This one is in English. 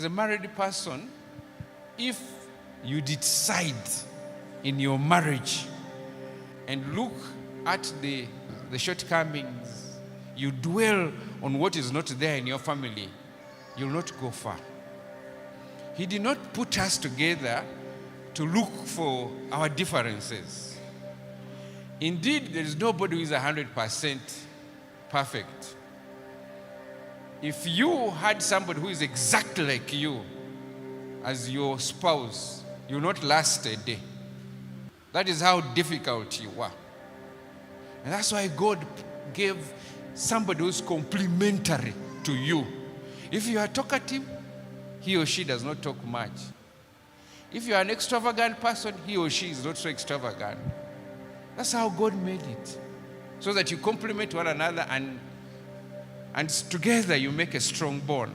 As a married person, if you decide in your marriage and look at the shortcomings, you dwell on what is not there in your family, you'll not go far. He did not put us together to look for our differences. Indeed, there is nobody who is 100% perfect. If you had somebody who is exactly like you as your spouse, you will not last a day. That is how difficult you are. And that's why God gave somebody who's complementary to you. If you are talkative, he or she does not talk much. If you are an extravagant person, he or she is not so extravagant. That's how God made it. So that you complement one another and together you make a strong bond.